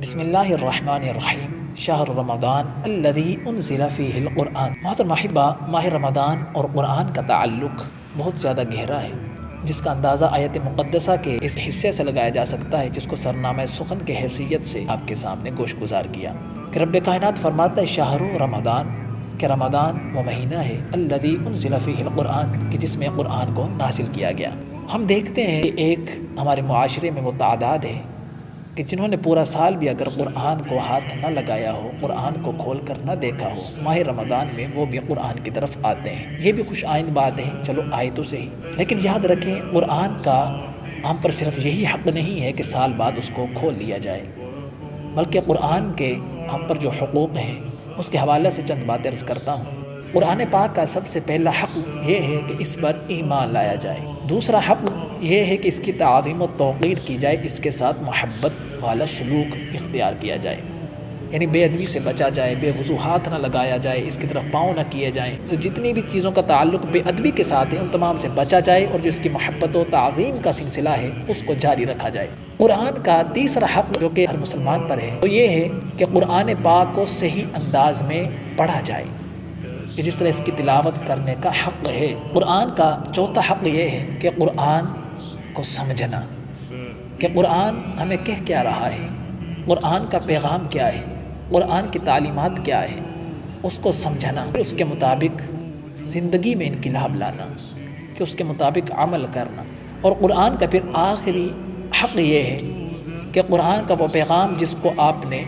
بسم اللہ الرحمن الرحیم شہر رمضان الذی انزل فیہ القرآن۔ محترم احبہ، ماہ رمضان اور قرآن کا تعلق بہت زیادہ گہرا ہے، جس کا اندازہ آیت مقدسہ کے اس حصے سے لگایا جا سکتا ہے جس کو سرنامہ سخن کے حیثیت سے آپ کے سامنے گوش گزار کیا کہ رب کائنات فرماتا ہے شہر رمضان، کہ رمضان وہ مہینہ ہے الذی انزل فیہ القرآن، کہ جس میں قرآن کو نازل کیا گیا۔ ہم دیکھتے ہیں کہ ایک ہمارے معاشرے میں وہ تعداد ہے کہ جنہوں نے پورا سال بھی اگر قرآن کو ہاتھ نہ لگایا ہو، قرآن کو کھول کر نہ دیکھا ہو، ماہ رمضان میں وہ بھی قرآن کی طرف آتے ہیں۔ یہ بھی خوش آئند بات ہے، چلو آئے تو صحیح، لیکن یاد رکھیں قرآن کا ہم پر صرف یہی حق نہیں ہے کہ سال بعد اس کو کھول لیا جائے، بلکہ قرآن کے ہم پر جو حقوق ہیں اس کے حوالے سے چند باتیں عرض کرتا ہوں۔ قرآن پاک کا سب سے پہلا حق یہ ہے کہ اس پر ایمان لایا جائے۔ دوسرا حق یہ ہے کہ اس کی تعظیم و توقیر کی جائے، اس کے ساتھ محبت والا سلوک اختیار کیا جائے، یعنی بے ادبی سے بچا جائے، بے وضو ہاتھ نہ لگایا جائے، اس کی طرف پاؤں نہ کیے جائیں، تو جتنی بھی چیزوں کا تعلق بے ادبی کے ساتھ ہے ان تمام سے بچا جائے، اور جو اس کی محبت و تعظیم کا سلسلہ ہے اس کو جاری رکھا جائے۔ قرآن کا تیسرا حق جو کہ ہر مسلمان پر ہے وہ یہ ہے کہ قرآن پاک کو صحیح انداز میں پڑھا جائے، کہ جس طرح اس کی تلاوت کرنے کا حق ہے۔ قرآن کا چوتھا حق یہ ہے کہ قرآن کو سمجھنا، کہ قرآن ہمیں کہہ کیا رہا ہے، قرآن کا پیغام کیا ہے، قرآن کی تعلیمات کیا ہے، اس کو سمجھنا، اس کے مطابق زندگی میں انقلاب لانا، کہ اس کے مطابق عمل کرنا۔ اور قرآن کا پھر آخری حق یہ ہے کہ قرآن کا وہ پیغام جس کو آپ نے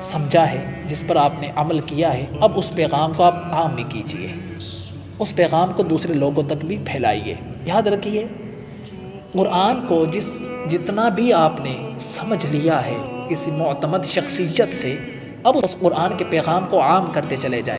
سمجھا ہے، جس پر آپ نے عمل کیا ہے، اب اس پیغام کو آپ عام بھی کیجئے، اس پیغام کو دوسرے لوگوں تک بھی پھیلائیے۔ یاد رکھیے قرآن کو جتنا بھی آپ نے سمجھ لیا ہے اس معتمد شخصیت سے، اب اس قرآن کے پیغام کو عام کرتے چلے جائیں۔